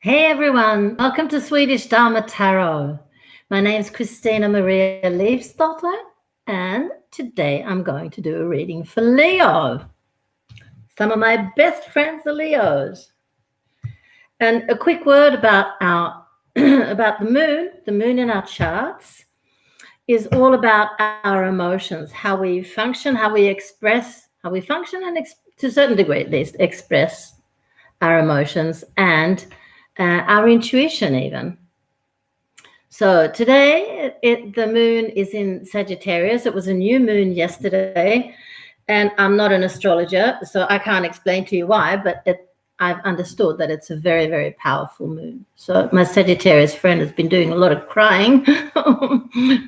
Hey everyone, welcome to Swedish Dharma Tarot. My name is christinamarialeifsdotter, and today I'm going to do a reading for Leo. Some of my best friends are Leos. And a quick word about about the moon. The moon in our charts is all about our emotions, how we function, how we function, and to a certain degree at least express our emotions and our intuition even. So today the moon is in Sagittarius. It was a new moon yesterday, and I'm not an astrologer, so I can't explain to you why, but I've understood that it's a very, very powerful moon. So my Sagittarius friend has been doing a lot of crying.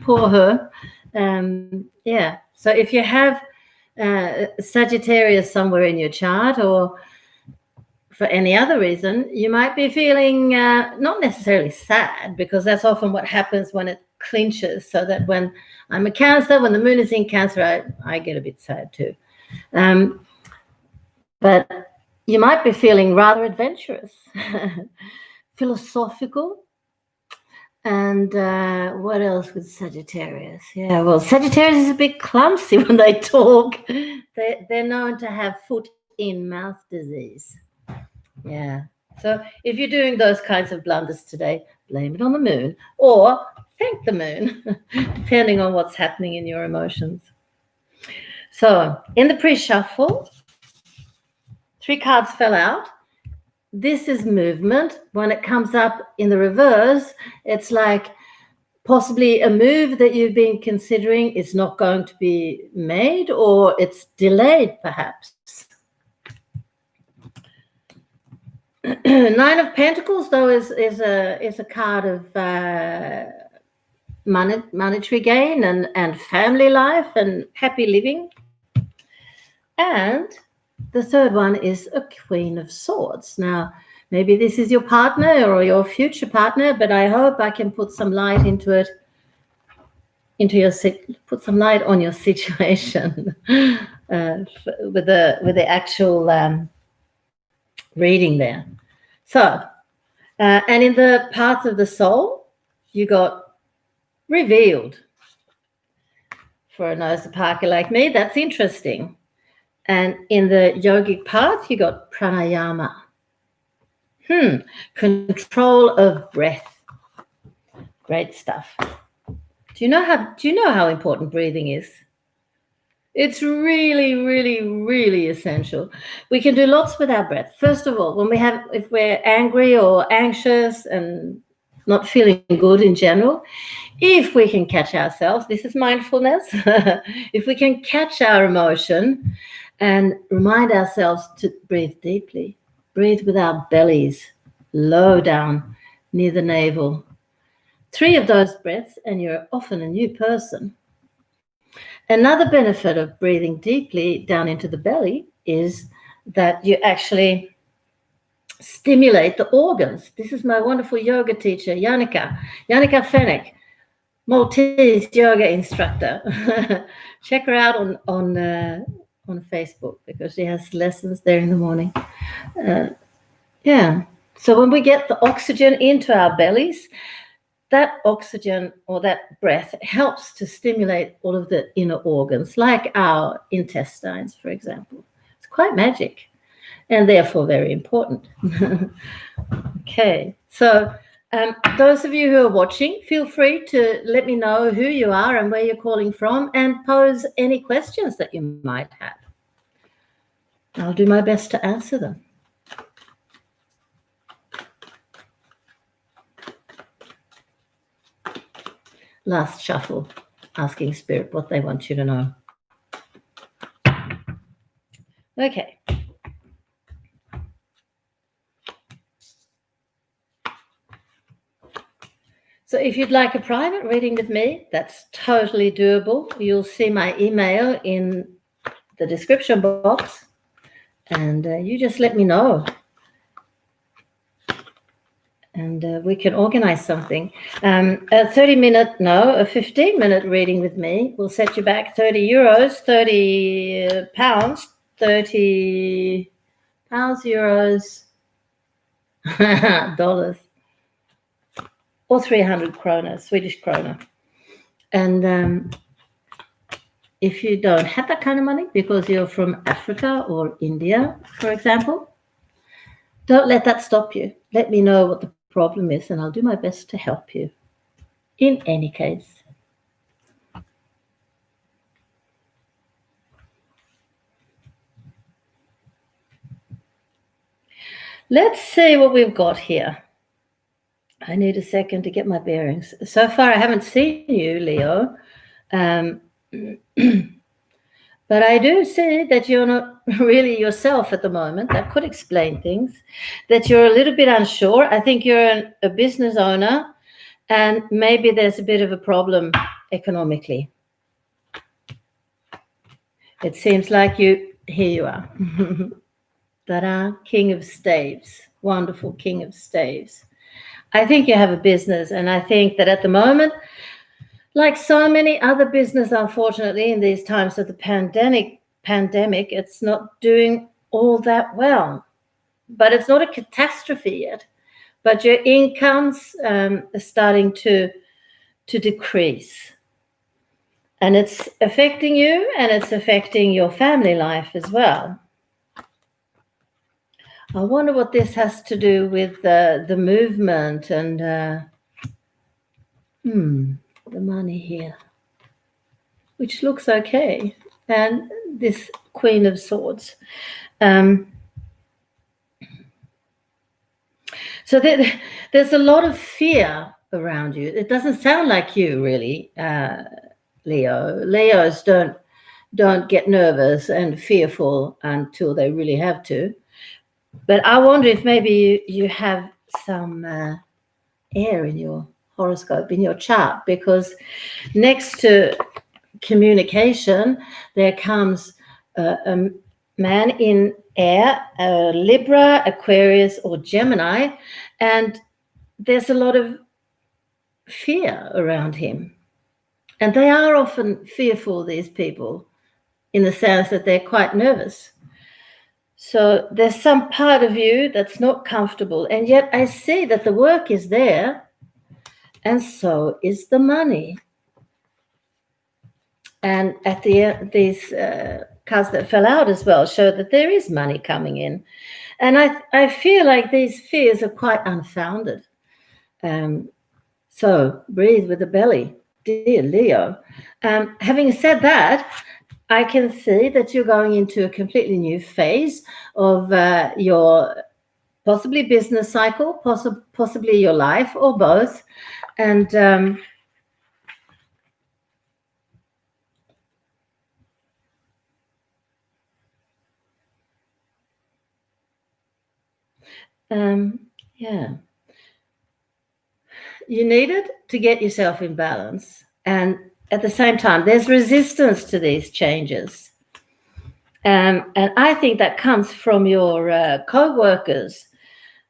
Poor her. Yeah. So if you have Sagittarius somewhere in your chart, or for any other reason, you might be feeling not necessarily sad, because that's often what happens when it clinches. So that when I'm a Cancer, when the moon is in Cancer, I get a bit sad too. But you might be feeling rather adventurous, philosophical. And what else with Sagittarius? Yeah, well, Sagittarius is a bit clumsy when they talk. They're known to have foot-in-mouth disease. Yeah. So if you're doing those kinds of blunders today, blame it on the moon or thank the moon, depending on what's happening in your emotions. So in the pre-shuffle, 3 cards fell out. This is movement. When it comes up in the reverse, it's like possibly a move that you've been considering is not going to be made, or it's delayed perhaps. 9 of Pentacles, though, is a card of monetary gain and family life and happy living. And the third one is a Queen of Swords. Now, maybe this is your partner or your future partner, but I hope I can put some light into it, put some light on your situation with the actual reading there. So, and in the path of the soul, you got revealed. For a nose parker like me, that's interesting. And in the yogic path, you got pranayama. Control of breath. Great stuff. Do you know how important breathing is? It's really, really, really essential. We can do lots with our breath. First of all, if we're angry or anxious and not feeling good in general, if we can catch ourselves, this is mindfulness. If we can catch our emotion and remind ourselves to breathe deeply, breathe with our bellies low down near the navel. 3 of those breaths, and you're often a new person. Another benefit of breathing deeply down into the belly is that you actually stimulate the organs. This is my wonderful yoga teacher, Janika Fennick, Maltese yoga instructor. Check her out on Facebook, because she has lessons there in the morning. Yeah. So when we get the oxygen into our bellies, that oxygen or that breath helps to stimulate all of the inner organs, like our intestines, for example. It's quite magic, and therefore very important. Okay, so those of you who are watching, feel free to let me know who you are and where you're calling from, and pose any questions that you might have. I'll do my best to answer them. Last shuffle, asking Spirit what they want you to know. Okay. So if you'd like a private reading with me, that's totally doable. You'll see my email in the description box, and you just let me know. And we can organize something. A 15-minute reading with me will set you back 30 euros, 30 pounds, 30 pounds, euros, dollars, or 300 krona, Swedish krona. And if you don't have that kind of money because you're from Africa or India, for example, don't let that stop you. Let me know what the problem is, and I'll do my best to help you. In any case. Let's see what we've got here. I need a second to get my bearings. So far, I haven't seen you, Leo. But I do see that you're not really yourself at the moment. That could explain things. That you're a little bit unsure. I think you're a business owner, and maybe there's a bit of a problem economically. It seems like here you are. Ta-da, King of Staves. Wonderful King of Staves. I think you have a business, and I think that at the moment, like so many other business, unfortunately, in these times of the pandemic, it's not doing all that well. But it's not a catastrophe yet. But your incomes are starting to decrease. And it's affecting you, and it's affecting your family life as well. I wonder what this has to do with the movement and the money here, which looks okay, and this Queen of Swords. So there's a lot of fear around you. It doesn't sound like you really, Leo. Leos don't get nervous and fearful until they really have to. But I wonder if maybe you have some air in your horoscope, in your chart, because next to communication, there comes a man in air, Libra, Aquarius, or Gemini, and there's a lot of fear around him. And they are often fearful, these people, in the sense that they're quite nervous. So there's some part of you that's not comfortable, and yet I see that the work is there, and so is the money. And at the end, these cards that fell out as well show that there is money coming in. And I feel like these fears are quite unfounded. So breathe with the belly, dear Leo. Having said that, I can see that you're going into a completely new phase of your possibly business cycle, possibly your life, or both. And yeah, you need it to get yourself in balance. And at the same time, there's resistance to these changes. And I think that comes from your co-workers.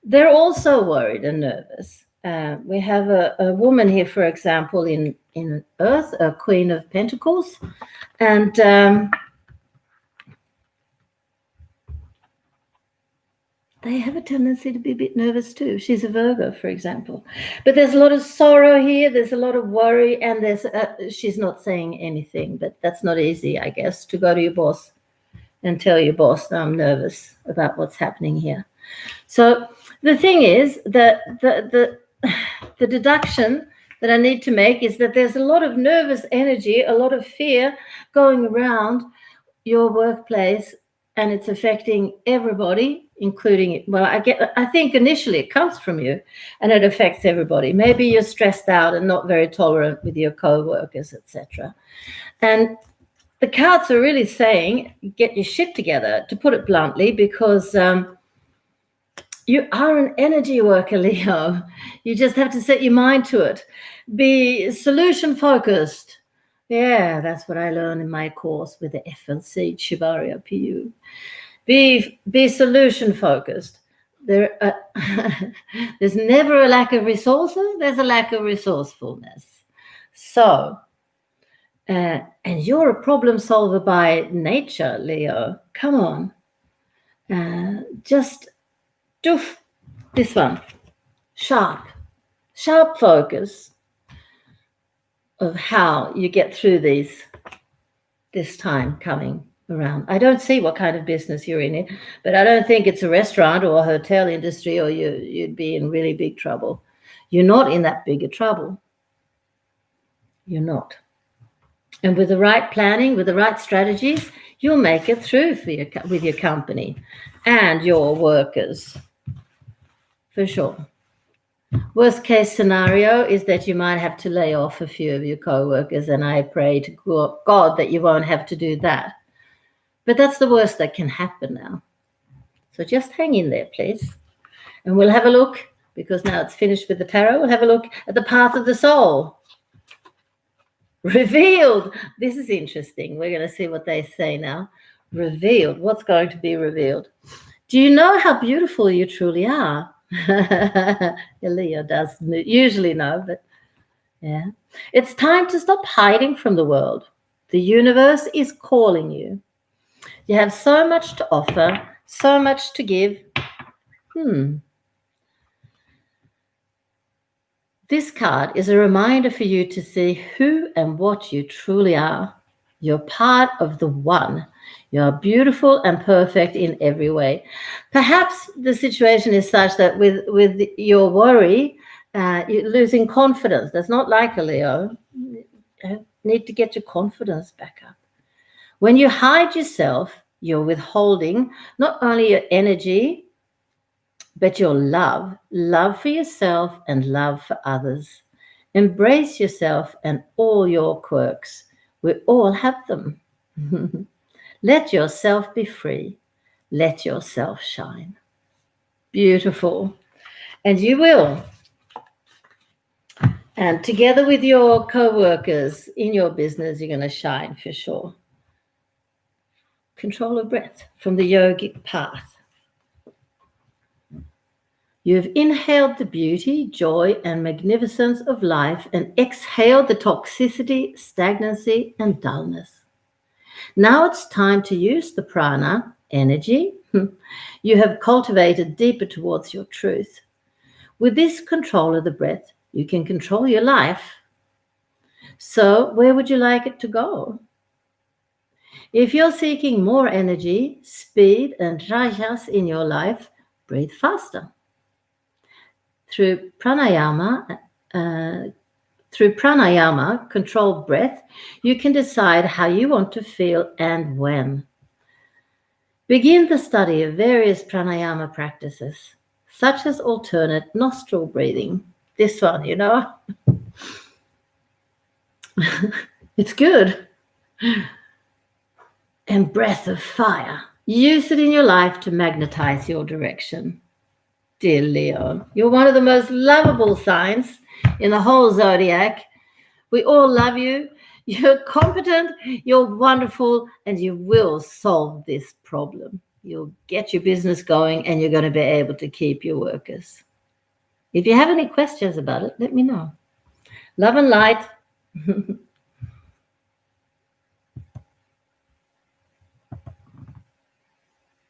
They're also worried and nervous. We have a woman here, for example, in Earth, a Queen of Pentacles. And they have a tendency to be a bit nervous too. She's a Virgo, for example. But there's a lot of sorrow here. There's a lot of worry. And she's not saying anything. But that's not easy, I guess, to go to your boss and tell your boss that I'm nervous about what's happening here. So the thing is that the deduction that I need to make is that there's a lot of nervous energy, a lot of fear going around your workplace, and it's affecting everybody, including, well, I think initially it comes from you and it affects everybody. Maybe you're stressed out and not very tolerant with your co-workers, etc. And the cards are really saying, get your shit together, to put it bluntly, because you are an energy worker, Leo. You just have to set your mind to it. Be solution focused. Yeah, that's what I learned in my course with the FLC Shivaria PU. Be solution focused. There's never a lack of resources. There's a lack of resourcefulness. So, and you're a problem solver by nature, Leo. Come on. Just doof, This one, sharp focus of how you get through this time coming around. I don't see what kind of business you're in, but I don't think it's a restaurant or a hotel industry, or you'd be in really big trouble. You're not in that bigger trouble. You're not. And with the right planning, with the right strategies, you'll make it through with your company and your workers, for sure. Worst case scenario is that you might have to lay off a few of your co-workers, and I pray to God that you won't have to do that. But that's the worst that can happen now. So just hang in there, please. And we'll have a look, because now it's finished with the tarot, we'll have a look at the path of the soul. Revealed. This is interesting. We're going to see what they say now. Revealed. What's going to be revealed? Do you know how beautiful you truly are? Leo does usually know, but yeah. It's time to stop hiding from the world. The universe is calling you. You have so much to offer, so much to give. This card is a reminder for you to see who and what you truly are. You're part of the one. You're beautiful and perfect in every way. Perhaps the situation is such that with your worry, you're losing confidence. That's not like a Leo. You need to get your confidence back up. When you hide yourself, you're withholding not only your energy, but your love for yourself and love for others. Embrace yourself and all your quirks. We all have them. Let yourself be free. Let yourself shine. Beautiful. And you will. And together with your co-workers in your business, you're going to shine for sure. Control of breath from the yogic path. You've inhaled the beauty, joy, and magnificence of life and exhaled the toxicity, stagnancy, and dullness. Now it's time to use the prana, energy, you have cultivated deeper towards your truth. With this control of the breath, you can control your life. So where would you like it to go? If you're seeking more energy, speed, and rajas in your life, breathe faster. Through pranayama, controlled breath, you can decide how you want to feel and when. Begin the study of various pranayama practices, such as alternate nostril breathing. This one, it's good. And breath of fire. Use it in your life to magnetize your direction. Dear Leo, you're one of the most lovable signs in the whole zodiac. We all love you. You're competent, you're wonderful, and you will solve this problem. You'll get your business going, and you're going to be able to keep your workers. If you have any questions about it, let me know. Love and light.